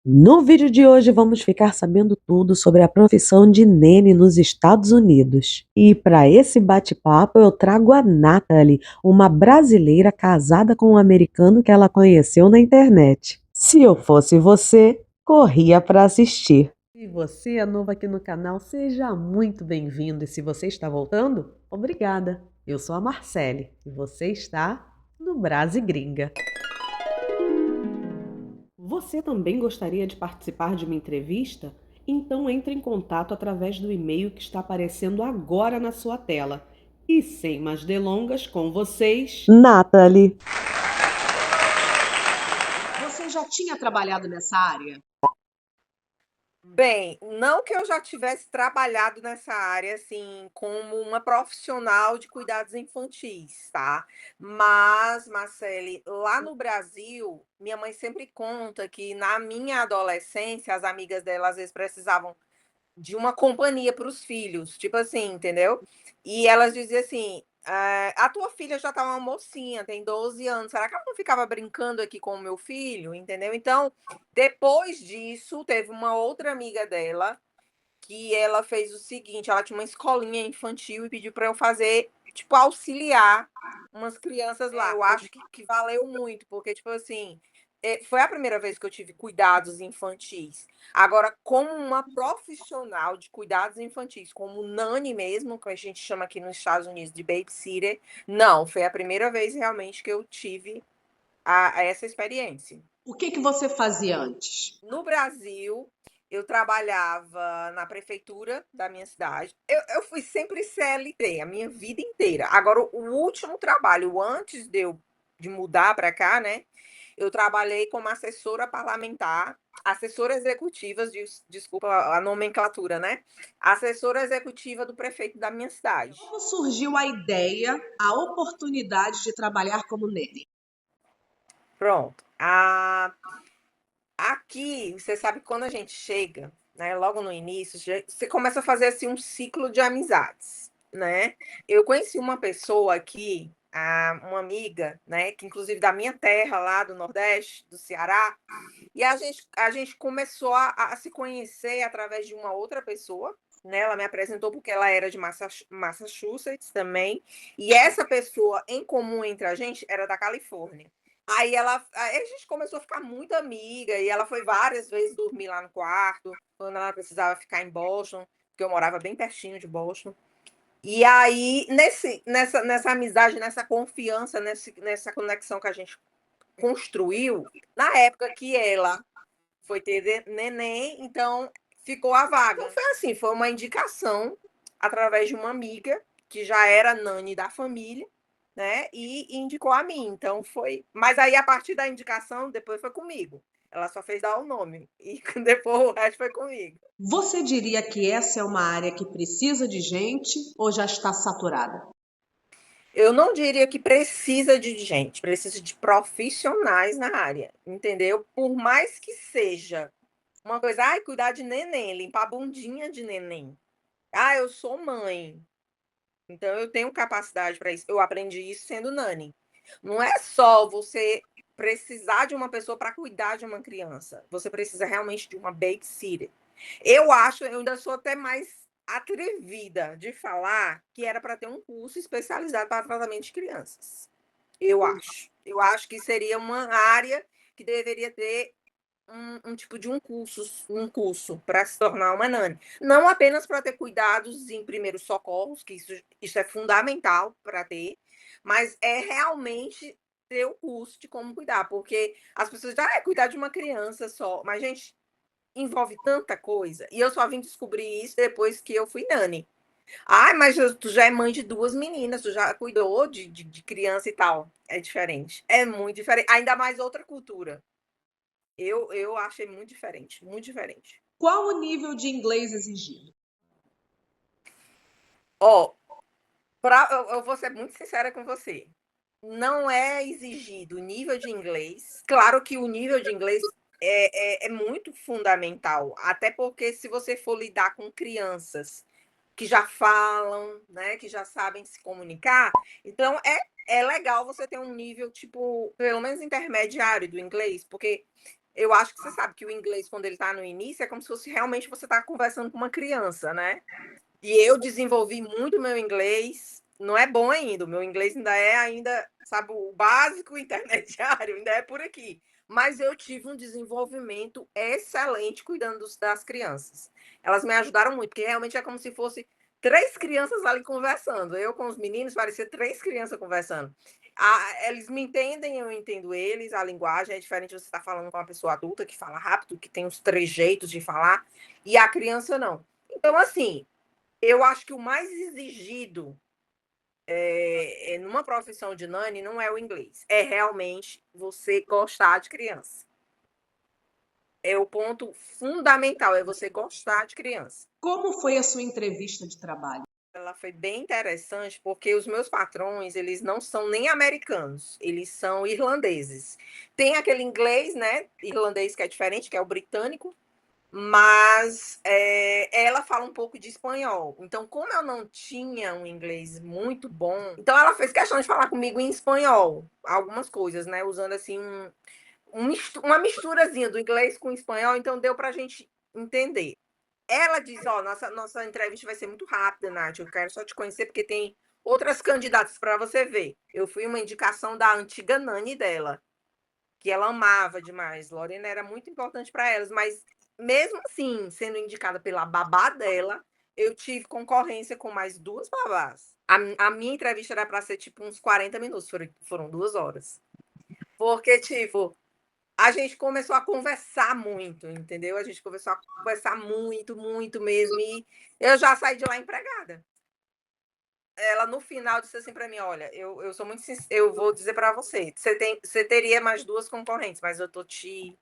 No vídeo de hoje vamos ficar sabendo tudo sobre a profissão de nene nos Estados Unidos. E para esse bate-papo eu trago a Natalie, uma brasileira casada com um americano que ela conheceu na internet. Se eu fosse você, corria para assistir. Se você é novo aqui no canal, seja muito bem-vindo. E se você está voltando, obrigada. Eu sou a Marcele e você está no Brasi Gringa. Você também gostaria de participar de uma entrevista? Então entre em contato através do e-mail que está aparecendo agora na sua tela. E sem mais delongas, com vocês, Nathalie. Você já tinha trabalhado nessa área? Bem, não que eu já tivesse trabalhado nessa área, assim, como uma profissional de cuidados infantis, tá. Mas, Marcele, lá no Brasil, minha mãe sempre conta que na minha adolescência, as amigas dela às vezes precisavam de uma companhia para os filhos, tipo assim, entendeu? E elas diziam assim: "A tua filha já tá uma mocinha, tem 12 anos, será que ela não ficava brincando aqui com o meu filho?", entendeu? Então, depois disso, teve uma outra amiga dela que ela fez o seguinte, ela tinha uma escolinha infantil e pediu para eu fazer, tipo, auxiliar umas crianças lá. Eu acho que valeu muito, porque, tipo assim, foi a primeira vez que eu tive cuidados infantis. Agora, como uma profissional de cuidados infantis, como Nani mesmo, que a gente chama aqui nos Estados Unidos de babysitter, não, foi a primeira vez realmente que eu tive essa experiência. O que você fazia antes? No Brasil, eu trabalhava na prefeitura da minha cidade. Eu fui sempre CLT a minha vida inteira. Agora, o último trabalho, antes de mudar para cá, né? Eu trabalhei como assessora parlamentar, assessora executiva, desculpa a nomenclatura, né? Assessora executiva do prefeito da minha cidade. Como surgiu a ideia, a oportunidade de trabalhar como nene? Pronto. Aqui, você sabe, quando a gente chega, né, logo no início, você começa a fazer assim um ciclo de amizades, né? Eu conheci uma pessoa aqui, uma amiga, né, que inclusive da minha terra lá do Nordeste, do Ceará, e a gente começou a se conhecer através de uma outra pessoa, né? Ela me apresentou porque ela era de Massachusetts também, e essa pessoa em comum entre a gente era da Califórnia. Aí a gente começou a ficar muito amiga e ela foi várias vezes dormir lá no quarto, quando ela precisava ficar em Boston, porque eu morava bem pertinho de Boston. E aí, nessa amizade, nessa confiança, nessa conexão que a gente construiu, na época que ela foi ter neném, então ficou a vaga. Então foi assim, foi uma indicação através de uma amiga que já era nani da família, né? E indicou a mim. Então foi. Mas aí a partir da indicação, depois foi comigo. Ela só fez dar o nome e depois o resto foi comigo. Você diria que essa é uma área que precisa de gente ou já está saturada? Eu não diria que precisa de gente, precisa de profissionais na área, entendeu? Por mais que seja uma coisa, ai, cuidar de neném, limpar a bundinha de neném. Ah, eu sou mãe, então eu tenho capacidade para isso. Eu aprendi isso sendo nani. Não é só você precisar de uma pessoa para cuidar de uma criança, você precisa realmente de uma babysitter. Eu ainda sou até mais atrevida de falar que era para ter um curso especializado para tratamento de crianças. Eu acho. Eu acho que seria uma área que deveria ter um tipo de um curso para se tornar uma nani. Não apenas para ter cuidados em primeiros socorros, que isso é fundamental para ter, mas é realmente ter o curso de como cuidar, porque as pessoas dizem: "Ah, é cuidar de uma criança só", mas gente, envolve tanta coisa, e eu só vim descobrir isso depois que eu fui nani. "Ai, mas tu já é mãe de 2 meninas, tu já cuidou de criança e tal". É diferente, é muito diferente, ainda mais outra cultura. Eu achei muito diferente, muito diferente. Qual o nível de inglês exigido? Ó, eu vou ser muito sincera com você, não é exigido o nível de inglês. Claro que o nível de inglês é muito fundamental, até porque se você for lidar com crianças que já falam, né, que já sabem se comunicar, então é legal você ter um nível, tipo, pelo menos intermediário do inglês, porque eu acho que você sabe que o inglês, quando ele está no início, é como se fosse realmente você tá conversando com uma criança, né? E eu desenvolvi muito meu inglês, não é bom ainda, o meu inglês ainda, sabe, o básico, o intermediário, ainda é por aqui. Mas eu tive um desenvolvimento excelente cuidando das crianças. Elas me ajudaram muito, porque realmente é como se fosse três crianças ali conversando. Eu com os meninos, parecia três crianças conversando. Eles me entendem, eu entendo eles, a linguagem é diferente, você está falando com uma pessoa adulta que fala rápido, que tem os trejeitos de falar, e a criança não. Então, assim, eu acho que o mais exigido numa profissão de nani não é o inglês, é realmente você gostar de criança. É o ponto fundamental, é você gostar de criança. Como foi a sua entrevista de trabalho? Ela foi bem interessante, porque os meus patrões, eles não são nem americanos, eles são irlandeses. Tem aquele inglês, né, irlandês que é diferente, que é o britânico, mas ela fala um pouco de espanhol. Então, como eu não tinha um inglês muito bom, então ela fez questão de falar comigo em espanhol, algumas coisas, né? Usando assim uma misturazinha do inglês com o espanhol, então deu pra gente entender. Ela diz: Ó, nossa entrevista vai ser muito rápida, Nath. Eu quero só te conhecer porque tem outras candidatas para você ver. Eu fui uma indicação da antiga nani dela, que ela amava demais. Lorena era muito importante para elas, mas mesmo assim, sendo indicada pela babá dela, eu tive concorrência com mais duas babás. A minha entrevista era para ser tipo uns 40 minutos, foram 2 horas. Porque, tipo, a gente começou a conversar muito, entendeu? A gente começou a conversar muito, muito mesmo. E eu já saí de lá empregada. Ela no final disse assim para mim: Olha, eu sou muito sincera, eu vou dizer para você, você teria mais duas concorrentes, mas eu tô te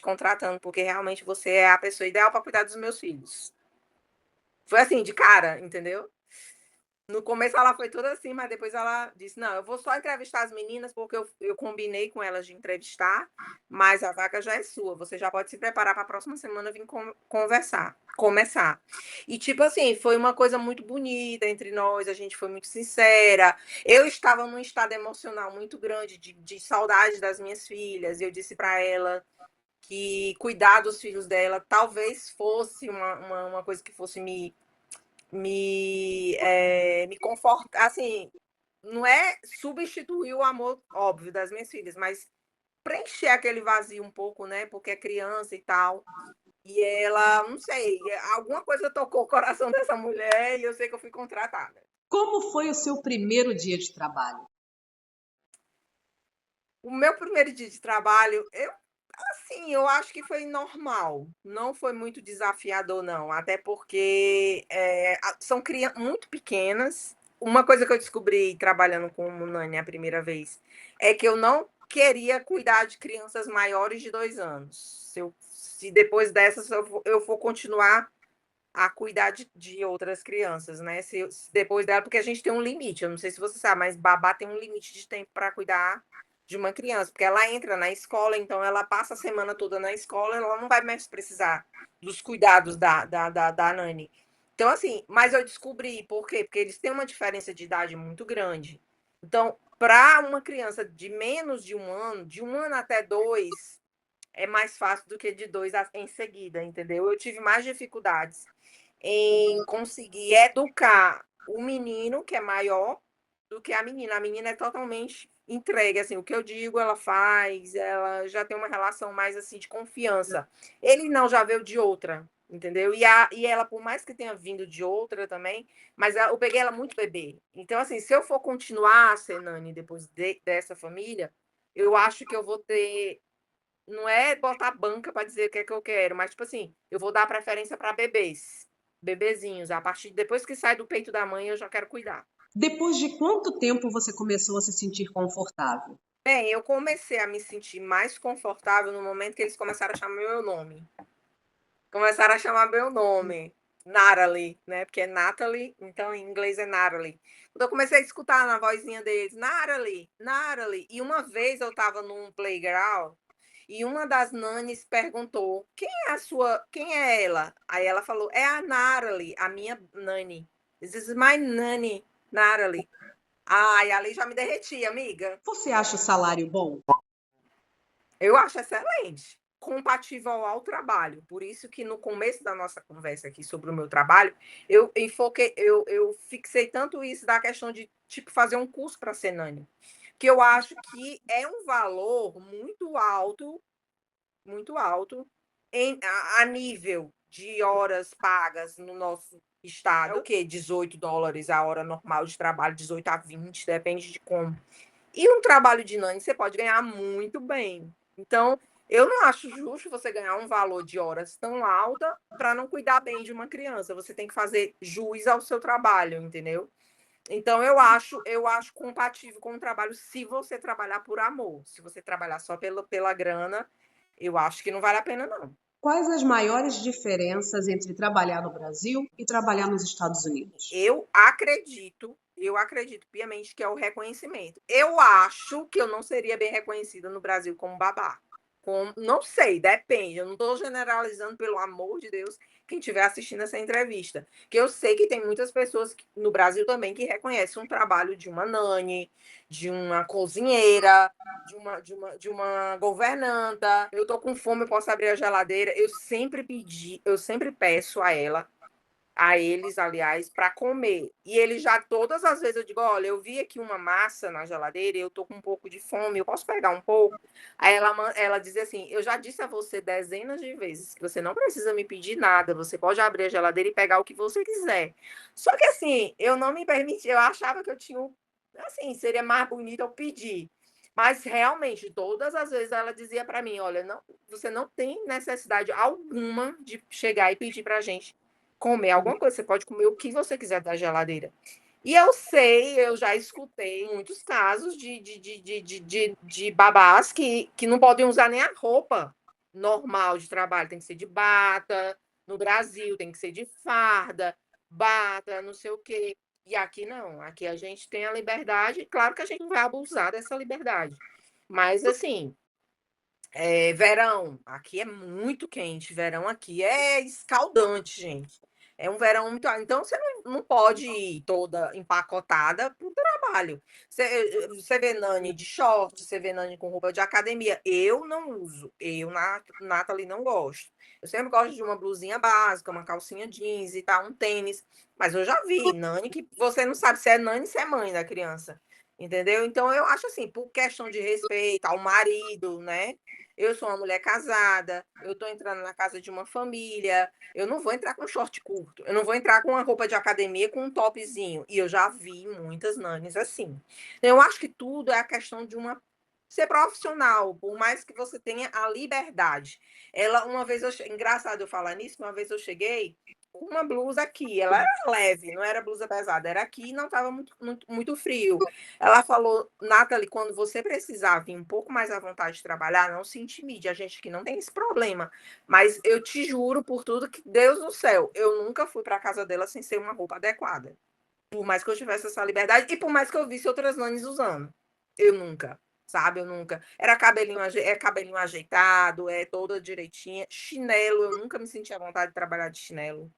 contratando porque realmente você é a pessoa ideal para cuidar dos meus filhos. Foi assim, de cara, entendeu? No começo ela foi toda assim, mas depois ela disse: Não, eu vou só entrevistar as meninas porque eu combinei com elas de entrevistar, mas a vaga já é sua. Você já pode se preparar para a próxima semana vir começar. E tipo assim, foi uma coisa muito bonita entre nós, a gente foi muito sincera. Eu estava num estado emocional muito grande de saudade das minhas filhas. E eu disse para ela que cuidar dos filhos dela talvez fosse uma coisa que fosse me confortar, assim, não é substituir o amor, óbvio, das minhas filhas, mas preencher aquele vazio um pouco, né? Porque é criança e tal. E ela, não sei, alguma coisa tocou o coração dessa mulher e eu sei que eu fui contratada. Como foi o seu primeiro dia de trabalho? O meu primeiro dia de trabalho, assim, eu acho que foi normal. Não foi muito desafiador, não. Até porque são crianças muito pequenas. Uma coisa que eu descobri trabalhando como Nani a primeira vez é que eu não queria cuidar de crianças maiores de 2 anos. Se depois dessas eu for continuar a cuidar de outras crianças, né? Se depois dela, porque a gente tem um limite. Eu não sei se você sabe, mas babá tem um limite de tempo para cuidar de uma criança, porque ela entra na escola, então ela passa a semana toda na escola, ela não vai mais precisar dos cuidados da Nani. Então, assim, mas eu descobri por quê? Porque eles têm uma diferença de idade muito grande. Então, para uma criança de menos de 1 ano até 2, é mais fácil do que de 2 em seguida, entendeu? Eu tive mais dificuldades em conseguir educar o menino, que é maior, do que a menina. A menina é totalmente entregue, assim, o que eu digo, ela faz, ela já tem uma relação mais, assim, de confiança. Ele não, já veio de outra, entendeu? E ela, por mais que tenha vindo de outra também, mas eu peguei ela muito bebê. Então, assim, se eu for continuar a ser Nani depois dessa família, eu acho que eu vou ter, não é botar banca para dizer o que é que eu quero, mas, tipo assim, eu vou dar preferência para bebês, bebezinhos. A partir depois que sai do peito da mãe, eu já quero cuidar. Depois de quanto tempo você começou a se sentir confortável? Bem, eu comecei a me sentir mais confortável no momento que eles começaram a chamar meu nome. Começaram a chamar meu nome, Natalie, né? Porque é Natalie, então em inglês é Natalie. Quando eu comecei a escutar na vozinha deles, Natalie, Natalie. E uma vez eu estava num playground e uma das nanis perguntou: quem é ela? Aí ela falou: é a Natalie, a minha nani. This is my nanny, Natalie. Ai, ali já me derreti, amiga. Você acha o salário bom? Eu acho excelente, compatível ao trabalho. Por isso que no começo da nossa conversa aqui sobre o meu trabalho, eu fixei tanto isso da questão de, tipo, fazer um curso para ser nani, que eu acho que é um valor muito alto a nível de horas pagas no nosso estado. É o quê? $18 a hora normal de trabalho, 18 a 20, depende de como. E um trabalho de nani você pode ganhar muito bem. Então, eu não acho justo você ganhar um valor de horas tão alta para não cuidar bem de uma criança. Você tem que fazer jus ao seu trabalho, entendeu? Então, eu acho compatível com o trabalho se você trabalhar por amor. Se você trabalhar só pela grana, eu acho que não vale a pena, não. Quais as maiores diferenças entre trabalhar no Brasil e trabalhar nos Estados Unidos? Eu acredito piamente que é o reconhecimento. Eu acho que eu não seria bem reconhecida no Brasil como babá. Não sei, depende. Eu não estou generalizando, pelo amor de Deus, quem estiver assistindo essa entrevista. Que eu sei que tem muitas pessoas no Brasil também que reconhecem um trabalho de uma nani, de uma cozinheira, de uma governanta. Eu tô com fome, eu posso abrir a geladeira. Eu sempre peço a eles, aliás, para comer. E eles já, todas as vezes, eu digo: olha, eu vi aqui uma massa na geladeira e eu tô com um pouco de fome, eu posso pegar um pouco? Aí ela dizia assim: eu já disse a você dezenas de vezes que você não precisa me pedir nada, você pode abrir a geladeira e pegar o que você quiser. Só que assim, eu não me permiti, eu achava que eu tinha, assim, seria mais bonito eu pedir. Mas realmente, todas as vezes ela dizia para mim: olha, não, você não tem necessidade alguma de chegar e pedir pra gente comer alguma coisa, você pode comer o que você quiser da geladeira. E eu já escutei muitos casos de babás que não podem usar nem a roupa normal de trabalho, tem que ser de bata, no Brasil tem que ser de farda, bata, não sei o quê. E aqui não, aqui a gente tem a liberdade, claro que a gente não vai abusar dessa liberdade. Mas assim, verão, aqui é muito quente, verão aqui é escaldante, gente. É um verão muito. Então você não pode ir toda empacotada para o trabalho. Você vê Nani de short, você vê Nani com roupa de academia. Eu não uso. Nathalie, não gosto. Eu sempre gosto de uma blusinha básica, uma calcinha jeans e tal, um tênis. Mas eu já vi Nani que você não sabe se é Nani, se é mãe da criança. Entendeu? Então eu acho assim, por questão de respeito ao marido, né? Eu sou uma mulher casada, eu estou entrando na casa de uma família, eu não vou entrar com short curto, eu não vou entrar com uma roupa de academia com um topzinho. E eu já vi muitas nanis assim. Eu acho que tudo é a questão de uma ser profissional, por mais que você tenha a liberdade. Uma vez engraçado eu falar nisso, uma vez eu cheguei com uma blusa aqui, ela era leve, não era blusa pesada, era aqui e não estava muito frio. Ela falou: Nathalie, quando você precisar vir um pouco mais à vontade de trabalhar, não se intimide, a gente aqui não tem esse problema. Mas eu te juro por tudo que, Deus do céu, eu nunca fui para a casa dela sem ser uma roupa adequada. Por mais que eu tivesse essa liberdade e por mais que eu visse outras nanes usando. Eu nunca, sabe? Eu nunca. Era cabelinho ajeitado, toda direitinha. Chinelo, eu nunca me senti à vontade de trabalhar de chinelo.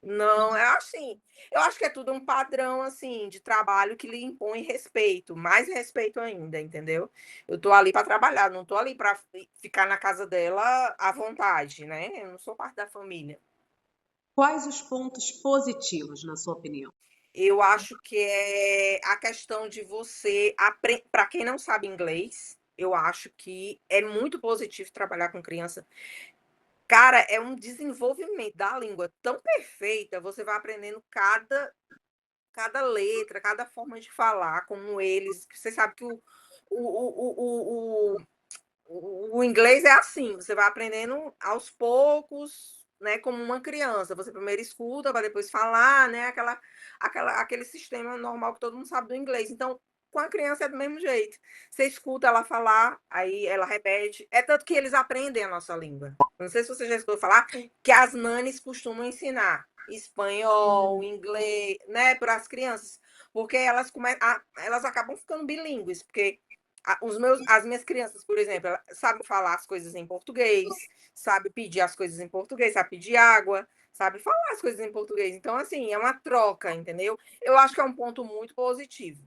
Não, é assim, eu acho que é tudo um padrão, assim, de trabalho que lhe impõe respeito, mais respeito ainda, entendeu? Eu tô ali para trabalhar, não tô ali para ficar na casa dela à vontade, né? Eu não sou parte da família. Quais os pontos positivos, na sua opinião? Eu acho que é a questão de você para quem não sabe inglês, eu acho que é muito positivo trabalhar com criança. Cara, é um desenvolvimento da língua tão perfeita, você vai aprendendo cada letra, cada forma de falar, como eles. Você sabe que o inglês é assim, você vai aprendendo aos poucos, né, como uma criança. Você primeiro escuta, para depois falar, né, aquele sistema normal que todo mundo sabe do inglês. Então, com a criança é do mesmo jeito. Você escuta ela falar, aí ela repete. É tanto que eles aprendem a nossa língua. Não sei se você já escutou falar que as nanis costumam ensinar espanhol, inglês, né, para as crianças, porque elas acabam ficando bilíngues, porque as minhas crianças, por exemplo, sabem falar as coisas em português, sabe pedir as coisas em português, sabe pedir água, sabe falar as coisas em português. Então, assim, é uma troca, entendeu? Eu acho que é um ponto muito positivo,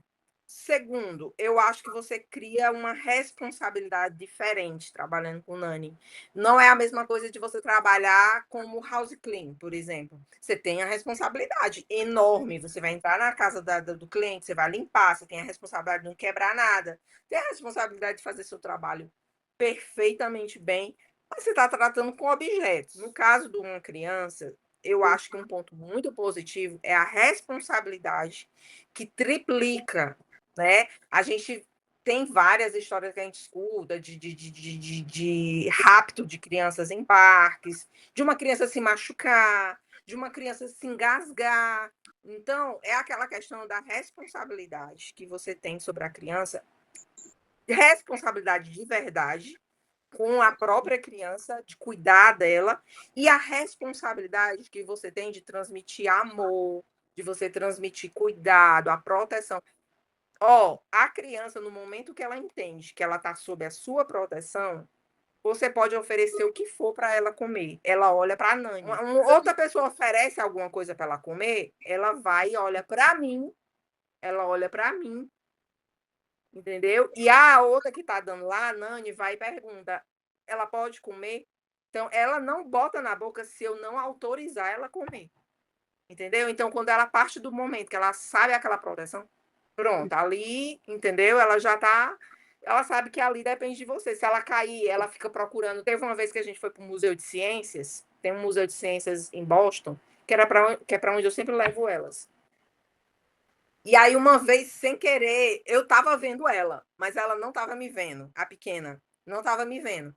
Segundo, eu acho que você cria uma responsabilidade diferente trabalhando com Nani. Não é a mesma coisa de você trabalhar como house clean, por exemplo. Você tem a responsabilidade enorme. Você vai entrar na casa do cliente, você vai limpar, você tem a responsabilidade de não quebrar nada, tem a responsabilidade de fazer seu trabalho perfeitamente bem, mas você está tratando com objetos. No caso de uma criança, eu acho que um ponto muito positivo é a responsabilidade que triplica, né? A gente tem várias histórias que a gente escuta de rapto de crianças em parques, de uma criança se machucar, de uma criança se engasgar. Então, é aquela questão da responsabilidade que você tem sobre a criança, responsabilidade de verdade, com a própria criança, de cuidar dela, e a responsabilidade que você tem de transmitir amor, de você transmitir cuidado, a proteção. A criança, no momento que ela entende que ela está sob a sua proteção, você pode oferecer o que for para ela comer. Ela olha para a Nani. Outra pessoa oferece alguma coisa para ela comer, ela vai e olha para mim. Ela olha para mim, entendeu? E a outra que está dando lá, a Nani, vai e pergunta: ela pode comer? Então, ela não bota na boca se eu não autorizar ela a comer. Entendeu? Então, quando ela parte do momento que ela sabe aquela proteção, pronto, ali, entendeu? Ela já tá. Ela sabe que ali depende de você. Se ela cair, ela fica procurando. Teve uma vez que a gente foi para o Museu de Ciências, tem um Museu de Ciências em Boston, que é para onde eu sempre levo elas. E aí, uma vez, sem querer, eu tava vendo ela, mas ela não tava me vendo, a pequena, não tava me vendo.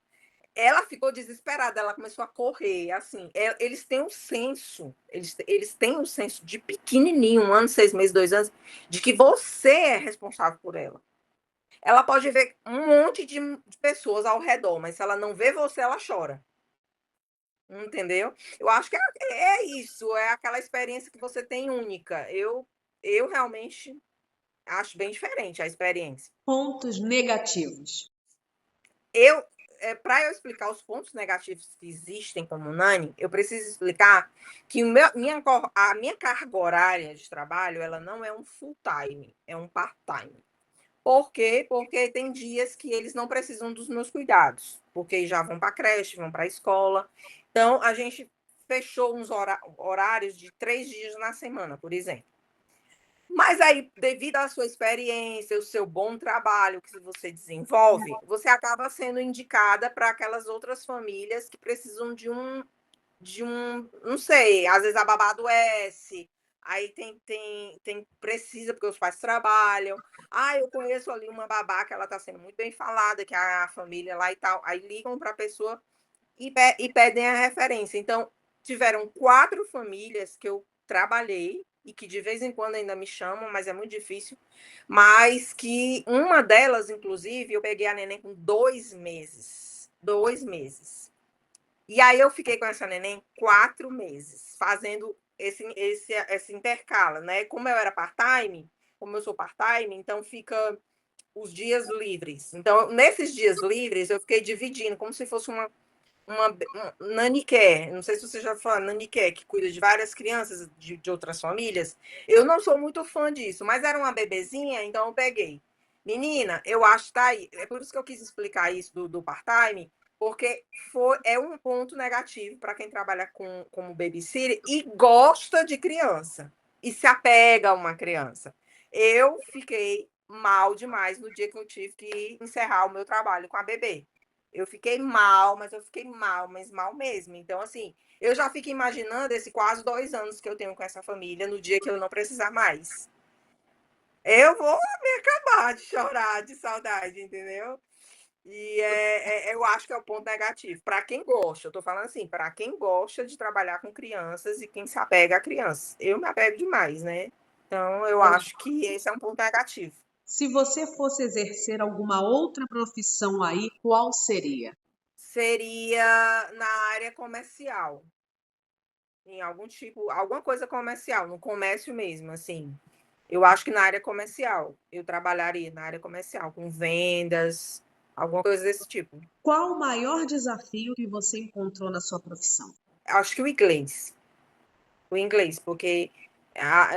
Ela ficou desesperada, ela começou a correr, assim, eles têm um senso, eles têm um senso de pequenininho, 1 ano, 6 meses, 2 anos, de que você é responsável por ela. Ela pode ver um monte de pessoas ao redor, mas se ela não vê você, ela chora. Entendeu? Eu acho que é isso, é aquela experiência que você tem única. Eu realmente acho bem diferente a experiência. Pontos negativos. Para eu explicar os pontos negativos que existem como Nani, eu preciso explicar que a minha carga horária de trabalho, ela não é um full time, é um part time. Por quê? Porque tem dias que eles não precisam dos meus cuidados, porque já vão para a creche, vão para a escola. Então, a gente fechou uns horários de 3 dias na semana, por exemplo. Mas aí, devido à sua experiência, o seu bom trabalho que você desenvolve, você acaba sendo indicada para aquelas outras famílias que precisam não sei, às vezes a babá adoece, aí precisa, porque os pais trabalham. Eu conheço ali uma babá que ela está sendo muito bem falada, que é a família lá e tal. Aí ligam para a pessoa e pedem a referência. Então, tiveram 4 famílias que eu trabalhei e que de vez em quando ainda me chamam, mas é muito difícil. Mas que uma delas, inclusive, eu peguei a neném com 2 meses. 2 meses. E aí eu fiquei com essa neném 4 meses, fazendo esse intercala, né? Como eu era part-time, como eu sou part-time, então fica os dias livres. Então, nesses dias livres, eu fiquei dividindo, como se fosse uma nanny care, não sei se você já falou, nanny care, que cuida de várias crianças de outras famílias. Eu não sou muito fã disso, mas era uma bebezinha, então eu peguei. Menina, eu acho que tá aí. É por isso que eu quis explicar isso do part-time, porque é um ponto negativo para quem trabalha como babysitter e gosta de criança e se apega a uma criança. Eu fiquei mal demais no dia que eu tive que encerrar o meu trabalho com a bebê. Eu fiquei mal, mas eu fiquei mal, mas mal mesmo. Então, assim, eu já fico imaginando esse quase 2 anos que eu tenho com essa família no dia que eu não precisar mais. Eu vou me acabar de chorar de saudade, entendeu? E eu acho que é o ponto negativo. Para quem gosta, eu tô falando assim, para quem gosta de trabalhar com crianças e quem se apega a crianças. Eu me apego demais, né? Então, eu acho que esse é um ponto negativo. Se você fosse exercer alguma outra profissão aí, qual seria? Seria na área comercial. Em algum tipo, alguma coisa comercial, no comércio mesmo, assim. Eu acho que na área comercial, eu trabalharia na área comercial, com vendas, alguma coisa desse tipo. Qual o maior desafio que você encontrou na sua profissão? Acho que o inglês, porque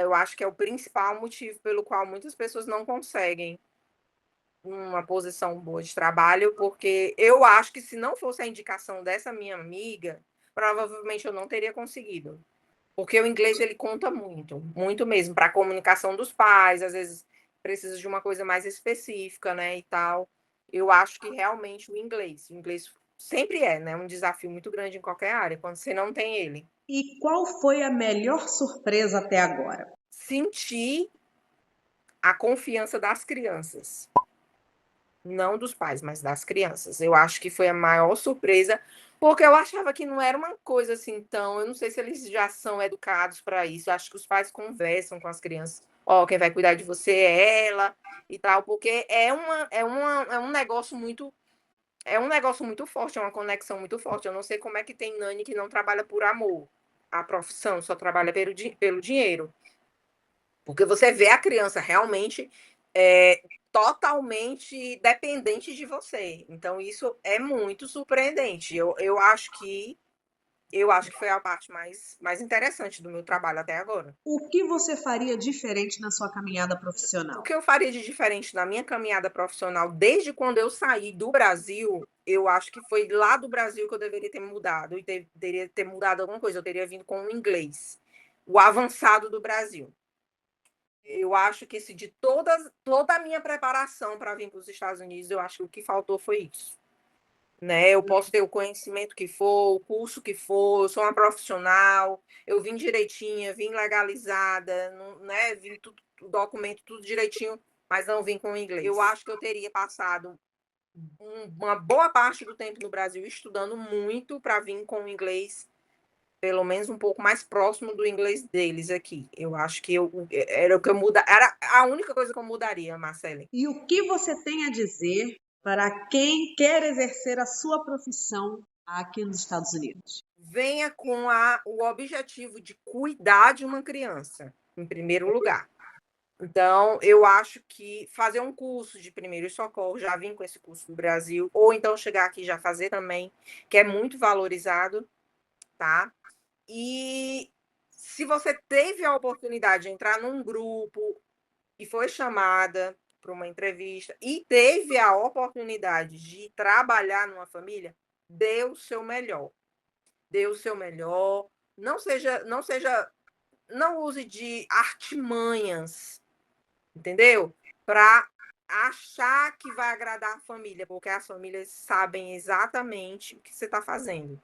Eu acho que é o principal motivo pelo qual muitas pessoas não conseguem uma posição boa de trabalho, porque eu acho que se não fosse a indicação dessa minha amiga, provavelmente eu não teria conseguido. Porque o inglês ele conta muito, muito mesmo, para a comunicação dos pais, às vezes precisa de uma coisa mais específica, né, e tal. Eu acho que realmente o inglês sempre é, né, um desafio muito grande em qualquer área, quando você não tem ele. E qual foi a melhor surpresa até agora? Sentir a confiança das crianças. Não dos pais, mas das crianças. Eu acho que foi a maior surpresa, porque eu achava que não era uma coisa assim tão. Eu não sei se eles já são educados para isso. Eu acho que os pais conversam com as crianças. Ó, quem vai cuidar de você é ela e tal, porque é um negócio muito. É um negócio muito forte, é uma conexão muito forte. Eu não sei como é que tem nani que não trabalha por amor. A profissão só trabalha pelo dinheiro. Porque você vê a criança realmente totalmente dependente de você. Então, isso é muito surpreendente. Eu acho que foi a parte mais interessante do meu trabalho até agora. O que você faria diferente na sua caminhada O profissional? que eu faria de diferente na minha caminhada profissional, desde quando eu saí do Brasil, eu acho que foi lá do Brasil que eu deveria ter mudado, e teria ter mudado alguma coisa, eu teria vindo com o inglês, o avançado do Brasil. Eu acho que esse de toda a minha preparação para vir para os Estados Unidos, eu acho que o que faltou foi isso. Né? Eu posso ter o conhecimento que for, o curso que for, eu sou uma profissional, eu vim direitinha, vim legalizada, né? Vim tudo, o documento tudo direitinho, mas não vim com o inglês. Eu acho que eu teria passado uma boa parte do tempo no Brasil estudando muito para vir com o inglês pelo menos um pouco mais próximo do inglês deles aqui. Eu acho que era o que eu muda, era a única coisa que eu mudaria, Marcele. E o que você tem a dizer para quem quer exercer a sua profissão aqui nos Estados Unidos? Venha com o objetivo de cuidar de uma criança, em primeiro lugar. Então, eu acho que fazer um curso de primeiros socorros, já vim com esse curso no Brasil, ou então chegar aqui e já fazer também, que é muito valorizado, tá? E se você teve a oportunidade de entrar num grupo e foi chamada para uma entrevista e teve a oportunidade de trabalhar numa família, dê o seu melhor. Dê o seu melhor. Não use de artimanhas, entendeu? Para achar que vai agradar a família, porque as famílias sabem exatamente o que você está fazendo.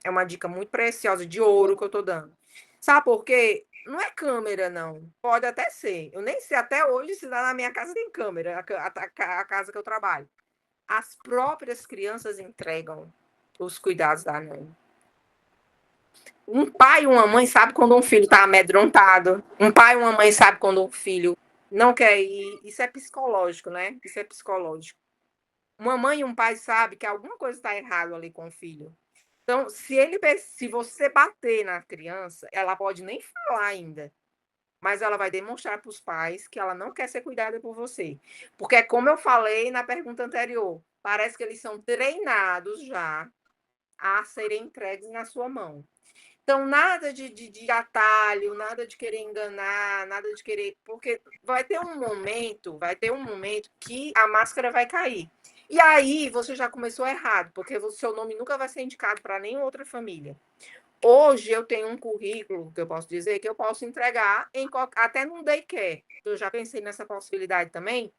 É uma dica muito preciosa, de ouro, que eu estou dando. Sabe por quê? Não é câmera, não. Pode até ser. Eu nem sei até hoje se lá na minha casa tem câmera, a casa que eu trabalho. As próprias crianças entregam os cuidados da mãe. Um pai e uma mãe sabe quando um filho está amedrontado. Um pai e uma mãe sabe quando um filho não quer ir. Isso é psicológico, né? Isso é psicológico. Uma mãe e um pai sabem que alguma coisa está errada ali com o filho. Então, se você bater na criança, ela pode nem falar ainda, mas ela vai demonstrar para os pais que ela não quer ser cuidada por você. Porque, como eu falei na pergunta anterior, parece que eles são treinados já a serem entregues na sua mão. Então, nada de atalho, nada de querer enganar, nada de querer. Porque vai ter um momento que a máscara vai cair. E aí você já começou errado, porque o seu nome nunca vai ser indicado para nenhuma outra família. Hoje eu tenho um currículo que eu posso dizer que eu posso entregar até num daycare. Eu já pensei nessa possibilidade também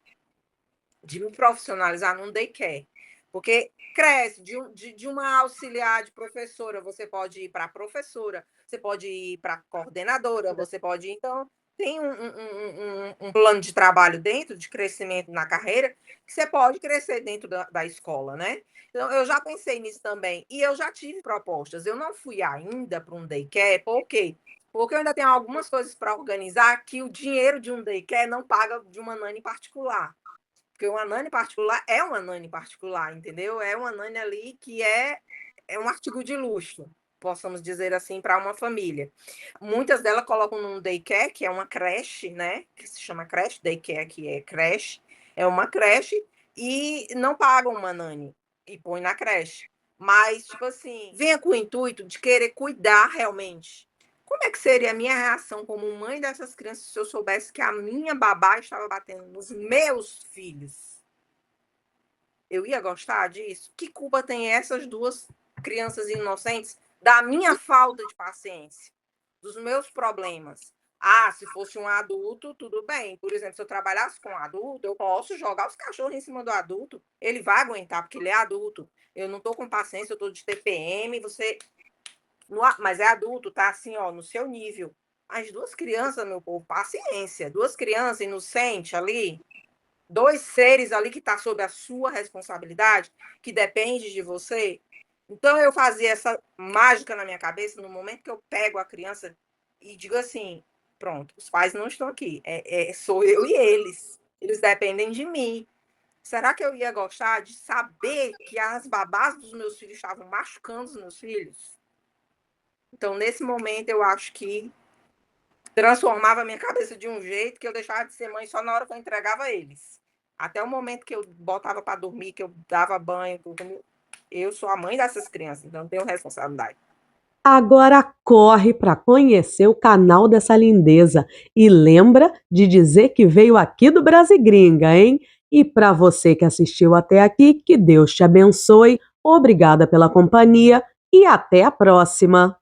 de me profissionalizar num daycare. Porque cresce de uma auxiliar de professora, você pode ir para professora, você pode ir para coordenadora, você pode ir. Então, tem um plano de trabalho dentro, de crescimento na carreira, que você pode crescer dentro da escola, né? Então, eu já pensei nisso também. E eu já tive propostas. Eu não fui ainda para um daycare, por quê? Porque eu ainda tenho algumas coisas para organizar que o dinheiro de um daycare não paga de uma nani particular. Porque uma nani particular é uma nani particular, entendeu? É uma nani ali que é um artigo de luxo, possamos dizer assim, para uma família. Muitas delas colocam num daycare, que é uma creche, né? Que se chama creche, daycare que é creche, é uma creche, e não pagam uma nani e põe na creche. Mas, tipo assim, venha com o intuito de querer cuidar realmente. Como é que seria a minha reação como mãe dessas crianças se eu soubesse que a minha babá estava batendo nos meus filhos? Eu ia gostar disso? Que culpa tem essas duas crianças inocentes da minha falta de paciência, dos meus problemas? Ah, se fosse um adulto, tudo bem. Por exemplo, se eu trabalhasse com um adulto, eu posso jogar os cachorros em cima do adulto. Ele vai aguentar, porque ele é adulto. Eu não tô com paciência, eu tô de TPM, você. Mas é adulto, tá assim, ó, no seu nível. As duas crianças, meu povo, paciência. Duas crianças inocentes ali, dois seres ali que tá sob a sua responsabilidade, que depende de você. Então eu fazia essa mágica na minha cabeça no momento que eu pego a criança e digo assim: pronto, os pais não estão aqui, sou eu e eles. Eles dependem de mim. Será que eu ia gostar de saber que as babás dos meus filhos estavam machucando os meus filhos? Então, nesse momento, eu acho que transformava a minha cabeça de um jeito que eu deixava de ser mãe só na hora que eu entregava eles. Até o momento que eu botava para dormir, que eu dava banho, eu sou a mãe dessas crianças, então eu tenho responsabilidade. Agora corre para conhecer o canal dessa lindeza e lembra de dizer que veio aqui do Brasigringa, hein? E para você que assistiu até aqui, que Deus te abençoe. Obrigada pela companhia e até a próxima.